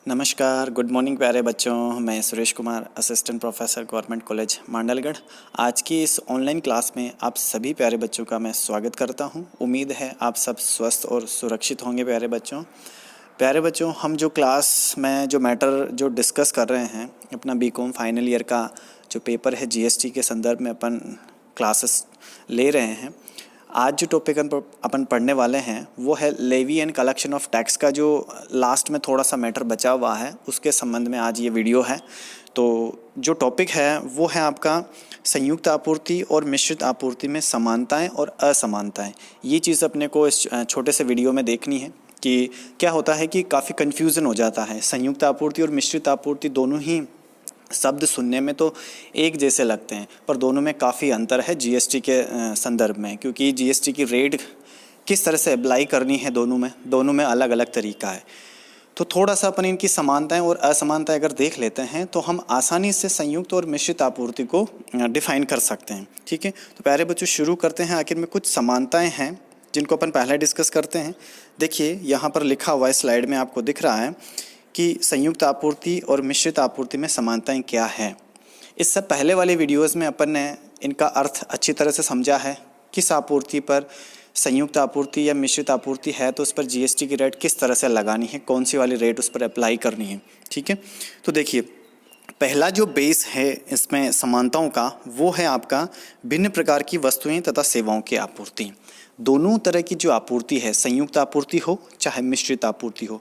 नमस्कार, good morning प्यारे बच्चों। मैं Suresh Kumar, assistant professor government college Mandalgarh. आज की इस ऑनलाइन क्लास में आप सभी प्यारे बच्चों का मैं स्वागत करता हूं। उम्मीद है आप सब स्वस्थ और सुरक्षित होंगे। प्यारे बच्चों, हम जो क्लास में जो मैटर जो डिस्कस कर रहे हैं, अपना बीकॉम फाइनल ईयर का जो पेपर है जीएसटी के संदर्भ में अपन क्लासेस ले रहे हैं। आज जो टॉपिक अपन पढ़ने वाले हैं वो है levy and collection of tax का, जो लास्ट में थोड़ा सा मैटर बचा हुआ है उसके संबंध में आज ये वीडियो है। तो जो टॉपिक है वो है आपका संयुक्त आपूर्ति और मिश्रित आपूर्ति में समानताएं और असमानताएं। ये चीज़ अपने को इस छोटे से वीडियो में देखनी है कि क्या होता है कि काफ़ी कन्फ्यूज़न हो जाता है। संयुक्त आपूर्ति और मिश्रित आपूर्ति दोनों ही शब्द सुनने में तो एक जैसे लगते हैं, पर दोनों में काफ़ी अंतर है जीएसटी के संदर्भ में, क्योंकि जीएसटी की रेट किस तरह से अप्लाई करनी है दोनों में अलग अलग तरीका है। तो थोड़ा सा अपन इनकी समानताएं और असमानताएं अगर देख लेते हैं तो हम आसानी से संयुक्त और मिश्रित आपूर्ति को डिफाइन कर सकते हैं। ठीक है, तो प्यारे बच्चों शुरू करते हैं। आखिर में कुछ समानताएँ हैं जिनको अपन पहले डिस्कस करते हैं। देखिए यहाँ पर लिखा हुआ है, स्लाइड में आपको दिख रहा है कि संयुक्त आपूर्ति और मिश्रित आपूर्ति में समानताएं क्या है। इससे पहले वाले वीडियोस में अपन ने इनका अर्थ अच्छी तरह से समझा है। किस आपूर्ति पर संयुक्त आपूर्ति या मिश्रित आपूर्ति है तो उस पर जीएसटी की रेट किस तरह से लगानी है, कौन सी वाली रेट उस पर अप्लाई करनी है। ठीक है, तो देखिए पहला जो बेस है इसमें समानताओं का वो है आपका भिन्न प्रकार की वस्तुएं तथा सेवाओं की आपूर्ति। दोनों तरह की जो आपूर्ति है, संयुक्त आपूर्ति हो चाहे मिश्रित आपूर्ति हो,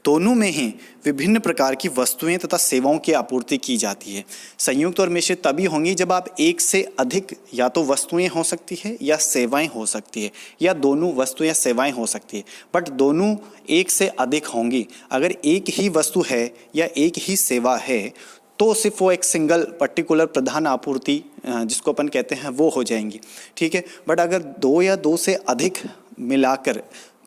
दोनों में ही विभिन्न प्रकार की वस्तुएं तथा सेवाओं की आपूर्ति की जाती है। संयुक्त और मिश्रित तभी होंगी जब आप एक से अधिक या तो वस्तुएं हो सकती है या सेवाएं हो सकती है, या दोनों वस्तु या सेवाएं हो सकती है, बट दोनों एक से अधिक होंगी। अगर एक ही वस्तु है या एक ही सेवा है तो सिर्फ वो एक सिंगल पर्टिकुलर प्रधान आपूर्ति जिसको अपन कहते हैं वो हो जाएंगी। ठीक है, बट अगर दो या दो से अधिक मिलाकर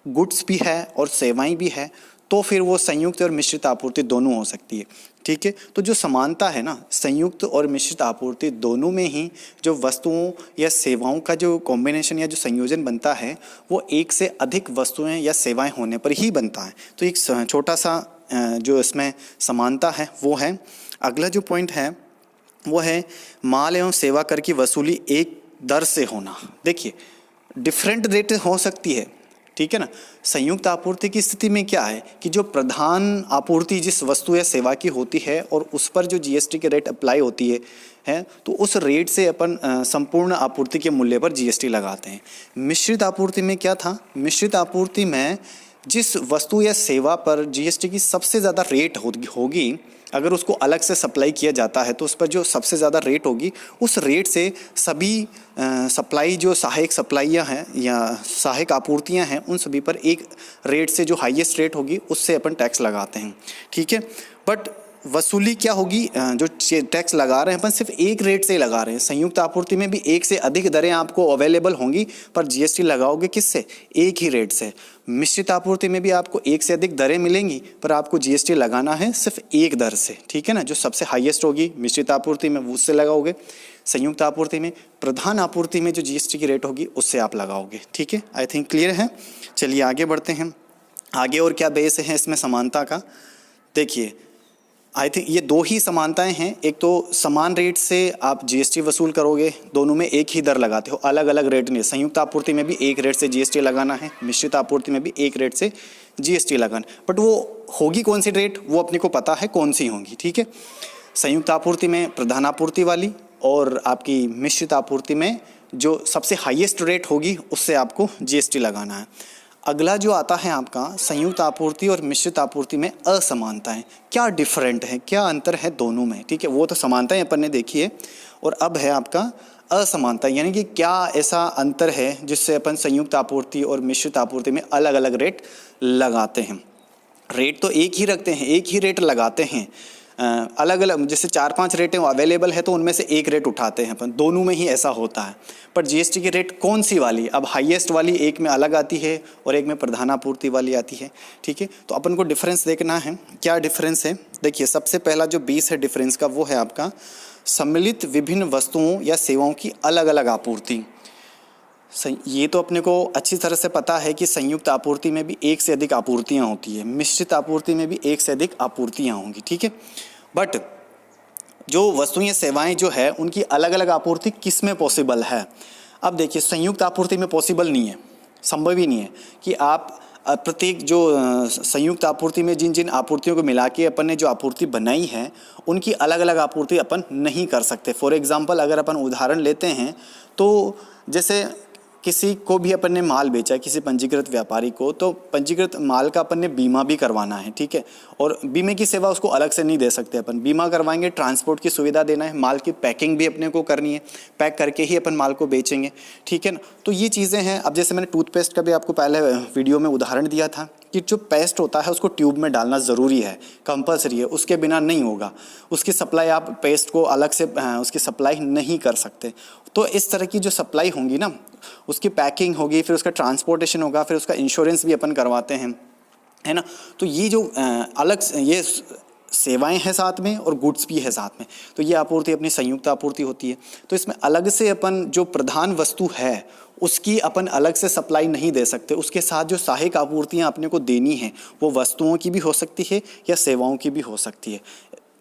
गुड्स भी है और सेवाएं भी है तो फिर वो संयुक्त और मिश्रित आपूर्ति दोनों हो सकती है। ठीक है, तो जो समानता है ना, संयुक्त और मिश्रित आपूर्ति दोनों में ही जो वस्तुओं या सेवाओं का जो कॉम्बिनेशन या जो संयोजन बनता है वो एक से अधिक वस्तुएं या सेवाएं होने पर ही बनता है। तो एक छोटा सा जो इसमें समानता है वो है। अगला जो पॉइंट है वो है माल एवं सेवा कर की वसूली एक दर से होना। देखिए डिफरेंट रेट हो सकती है, ठीक है ना। संयुक्त आपूर्ति की स्थिति में क्या है कि जो प्रधान आपूर्ति जिस वस्तु या सेवा की होती है और उस पर जो जीएसटी की रेट अप्लाई होती है तो उस रेट से अपन संपूर्ण आपूर्ति के मूल्य पर जीएसटी लगाते हैं। मिश्रित आपूर्ति में क्या था, मिश्रित आपूर्ति में जिस वस्तु या सेवा पर जीएसटी की सबसे ज़्यादा रेट होगी, अगर उसको अलग से सप्लाई किया जाता है तो उस पर जो सबसे ज़्यादा रेट होगी उस रेट से सभी सप्लाई जो सहायक सप्लाइयाँ हैं या सहायक आपूर्तियाँ हैं उन सभी पर एक रेट से जो हाईएस्ट रेट होगी उससे अपन टैक्स लगाते हैं। ठीक है, बट वसूली क्या होगी, जो टैक्स लगा रहे हैं अपन सिर्फ एक रेट से ही लगा रहे हैं। संयुक्त आपूर्ति में भी एक से अधिक दरें आपको अवेलेबल होंगी पर जीएसटी लगाओगे किससे, एक ही रेट से। मिश्रित आपूर्ति में भी आपको एक से अधिक दरें मिलेंगी पर आपको जीएसटी लगाना है सिर्फ एक दर से। ठीक है ना, जो सबसे हाईएस्ट होगी मिश्रित आपूर्ति में वो उससे लगाओगे, संयुक्त आपूर्ति में प्रधान आपूर्ति में जो जीएसटी की रेट होगी उससे आप लगाओगे। ठीक है, आई थिंक क्लियर है। चलिए आगे बढ़ते हैं। आगे और क्या बेस है इसमें समानता का, देखिए आई थिंक ये दो ही समानताएं हैं। एक तो समान रेट से आप जीएसटी वसूल करोगे, दोनों में एक ही दर लगाते हो, अलग अलग रेट नहीं। संयुक्त आपूर्ति में भी एक रेट से जीएसटी लगाना है, मिश्रित आपूर्ति में भी एक रेट से जीएसटी लगाना, बट वो होगी कौन सी रेट वो अपने को पता है कौन सी होंगी। ठीक है, संयुक्त आपूर्ति में प्रधान आपूर्ति वाली और आपकी मिश्रित आपूर्ति में जो सबसे हाईएस्ट रेट होगी उससे आपको जीएसटी लगाना है। अगला जो आता है आपका संयुक्त आपूर्ति और मिश्रित आपूर्ति में असमानताएं, क्या डिफरेंट है, क्या अंतर है दोनों में। ठीक है, वो तो समानताएं अपन ने देखी है और अब है आपका असमानता, यानी कि क्या ऐसा अंतर है जिससे अपन संयुक्त आपूर्ति और मिश्रित आपूर्ति में अलग अलग रेट लगाते हैं। रेट तो एक ही रखते हैं, एक ही रेट लगाते हैं, अलग अलग जैसे 4-5 रेटें अवेलेबल है तो उनमें से एक रेट उठाते हैं अपन, दोनों में ही ऐसा होता है। पर जीएसटी की रेट कौन सी वाली, अब हाईएस्ट वाली एक में अलग आती है और एक में प्रधान आपूर्ति वाली आती है। ठीक है, तो अपन को डिफरेंस देखना है, क्या डिफरेंस है। देखिए सबसे पहला जो बेस है डिफरेंस का वो है आपका सम्मिलित विभिन्न वस्तुओं या सेवाओं की अलग अलग आपूर्ति। ये तो अपने को अच्छी तरह से पता है कि संयुक्त आपूर्ति में भी एक से अधिक आपूर्तियाँ होती है, मिश्रित आपूर्ति में भी एक से अधिक आपूर्तियाँ होंगी, ठीक है। बट जो वस्तुएं या सेवाएं जो है उनकी अलग अलग आपूर्ति किस में पॉसिबल है। अब देखिए, संयुक्त आपूर्ति में पॉसिबल नहीं है, संभव ही नहीं है कि आप प्रत्येक जो संयुक्त आपूर्ति में जिन जिन आपूर्तियों को मिला के अपन ने जो आपूर्ति बनाई है उनकी अलग अलग आपूर्ति अपन नहीं कर सकते। फॉर एग्जांपल अगर अपन उदाहरण लेते हैं तो जैसे किसी को भी अपन ने माल बेचा, किसी पंजीकृत व्यापारी को, तो पंजीकृत माल का अपन ने बीमा भी करवाना है, ठीक है। और बीमे की सेवा उसको अलग से नहीं दे सकते अपन, बीमा करवाएंगे, ट्रांसपोर्ट की सुविधा देना है, माल की पैकिंग भी अपने को करनी है, पैक करके ही अपन माल को बेचेंगे, ठीक है ना। तो ये चीज़ें हैं। अब जैसे मैंने टूथपेस्ट का भी आपको पहले वीडियो में उदाहरण दिया था कि जो पेस्ट होता है उसको ट्यूब में डालना ज़रूरी है, कंपलसरी है, उसके बिना नहीं होगा। उसकी सप्लाई आप पेस्ट को अलग से उसकी सप्लाई नहीं कर सकते। तो इस तरह की जो सप्लाई होंगी ना, उसकी पैकिंग होगी, फिर उसका ट्रांसपोर्टेशन होगा, फिर उसका इंश्योरेंस भी अपन करवाते हैं, है ना। तो ये जो अलग ये सेवाएं हैं साथ में और गुड्स भी है साथ में, तो ये आपूर्ति अपनी संयुक्त आपूर्ति होती है। तो इसमें अलग से अपन जो प्रधान वस्तु है उसकी अपन अलग से सप्लाई नहीं दे सकते, उसके साथ जो सहायक आपूर्तियां अपने को देनी है वो वस्तुओं की भी हो सकती है या सेवाओं की भी हो सकती है।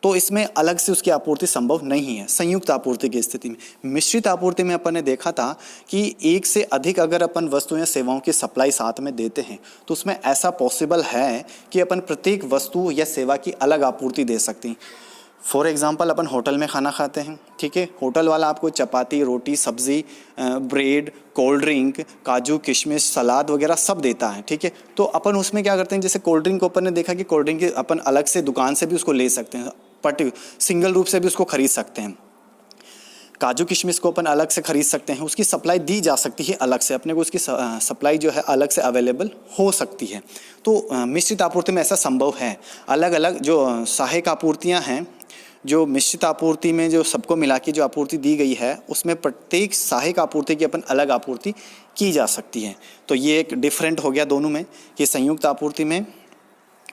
तो इसमें अलग से उसकी आपूर्ति संभव नहीं है संयुक्त आपूर्ति की स्थिति में। मिश्रित आपूर्ति में अपन ने देखा था कि एक से अधिक अगर अपन वस्तु या सेवाओं की सप्लाई साथ में देते हैं तो उसमें ऐसा पॉसिबल है कि अपन प्रत्येक वस्तु या सेवा की अलग आपूर्ति दे सकते हैं। फॉर एग्जांपल अपन होटल में खाना खाते हैं, ठीक है, होटल वाला आपको चपाती, रोटी, सब्जी, ब्रेड, कोल्ड ड्रिंक, काजू, किशमिश, सलाद वगैरह सब देता है, ठीक है। तो अपन उसमें क्या करते हैं, जैसे कोल्ड ड्रिंक को अपन ने देखा कि कोल्ड ड्रिंक अपन अलग से दुकान से भी उसको ले सकते हैं, सिंगल रूप से भी उसको खरीद सकते हैं। काजू किशमिश को अपन अलग से खरीद सकते हैं, उसकी सप्लाई दी जा सकती है अलग से, अपने को उसकी सप्लाई जो है अलग से अवेलेबल हो सकती है। तो मिश्रित आपूर्ति में ऐसा संभव है। अलग अलग जो सहायक आपूर्तियां हैं, जो मिश्रित आपूर्ति में जो सबको मिला के जो आपूर्ति दी गई है उसमें प्रत्येक सहायक आपूर्ति की अपन अलग आपूर्ति की जा सकती है। तो ये एक डिफरेंट हो गया दोनों में कि संयुक्त आपूर्ति में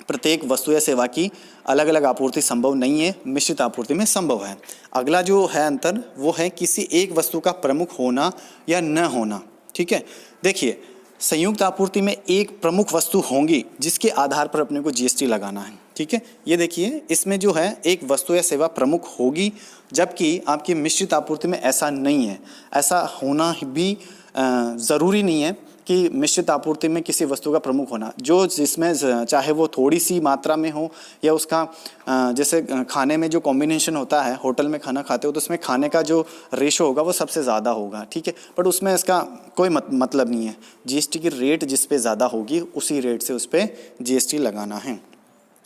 प्रत्येक वस्तु या सेवा की अलग अलग आपूर्ति संभव नहीं है, मिश्रित आपूर्ति में संभव है। अगला जो है अंतर वो है किसी एक वस्तु का प्रमुख होना या न होना, ठीक है। देखिए, संयुक्त आपूर्ति में एक प्रमुख वस्तु होंगी जिसके आधार पर अपने को जीएसटी लगाना है, ठीक है। ये देखिए, इसमें जो है एक वस्तु या सेवा प्रमुख होगी, जबकि आपकी मिश्रित आपूर्ति में ऐसा नहीं है। ऐसा होना भी ज़रूरी नहीं है कि मिश्रित आपूर्ति में किसी वस्तु का प्रमुख होना, जो जिसमें चाहे वो थोड़ी सी मात्रा में हो या उसका जैसे खाने में जो कॉम्बिनेशन होता है, होटल में खाना खाते हो तो उसमें खाने का जो रेशो होगा वो सबसे ज़्यादा होगा, ठीक है। बट उसमें इसका कोई मतलब नहीं है। जीएसटी की रेट जिस पे ज़्यादा होगी उसी रेट से उस पर जीएसटी लगाना है,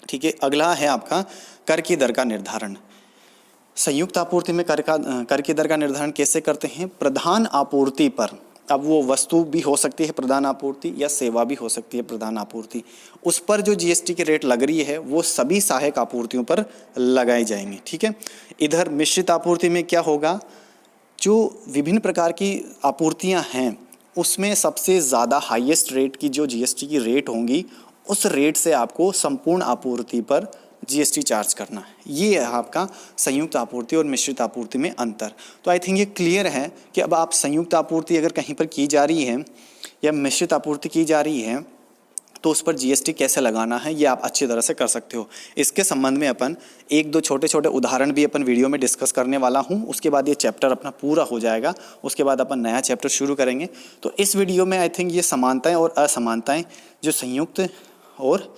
ठीक है। अगला है आपका कर की दर का निर्धारण। संयुक्त आपूर्ति में कर की दर का निर्धारण कैसे करते हैं? प्रधान आपूर्ति पर, अब वो वस्तु भी हो सकती है प्रधान आपूर्ति या सेवा भी हो सकती है प्रधान आपूर्ति, उस पर जो जीएसटी की रेट लग रही है वो सभी सहायक आपूर्तियों पर लगाई जाएंगी, ठीक है। इधर मिश्रित आपूर्ति में क्या होगा, जो विभिन्न प्रकार की आपूर्तियां हैं उसमें सबसे ज़्यादा हाईएस्ट रेट की जो जीएसटी की रेट होंगी उस रेट से आपको संपूर्ण आपूर्ति पर जीएसटी चार्ज करना है। ये है आपका संयुक्त आपूर्ति और मिश्रित आपूर्ति में अंतर। तो आई थिंक ये क्लियर है कि अब आप संयुक्त आपूर्ति अगर कहीं पर की जा रही है या मिश्रित आपूर्ति की जा रही है तो उस पर जीएसटी कैसे लगाना है ये आप अच्छी तरह से कर सकते हो। इसके संबंध में अपन एक दो छोटे छोटे उदाहरण भी अपन वीडियो में डिस्कस करने वाला हूँ। उसके बाद ये चैप्टर अपना पूरा हो जाएगा, उसके बाद अपन नया चैप्टर शुरू करेंगे। तो इस वीडियो में आई थिंक ये समानताएं और असमानताएं जो संयुक्त और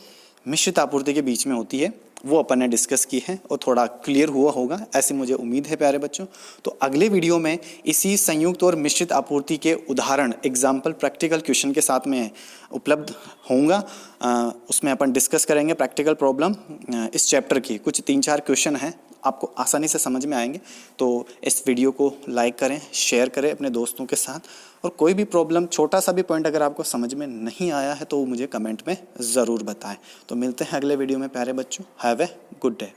मिश्रित आपूर्ति के बीच में होती है वो अपन ने डिस्कस की है और थोड़ा क्लियर हुआ होगा, ऐसी मुझे उम्मीद है प्यारे बच्चों। तो अगले वीडियो में इसी संयुक्त और मिश्रित आपूर्ति के उदाहरण एग्जाम्पल प्रैक्टिकल क्वेश्चन के साथ में उपलब्ध होऊंगा। उसमें अपन डिस्कस करेंगे प्रैक्टिकल प्रॉब्लम इस चैप्टर की। कुछ 3-4 क्वेश्चन हैं, आपको आसानी से समझ में आएंगे। तो इस वीडियो को लाइक करें, शेयर करें अपने दोस्तों के साथ, और कोई भी प्रॉब्लम छोटा सा भी पॉइंट अगर आपको समझ में नहीं आया है तो मुझे कमेंट में ज़रूर बताएं। तो मिलते हैं अगले वीडियो में प्यारे बच्चों। Have a good day.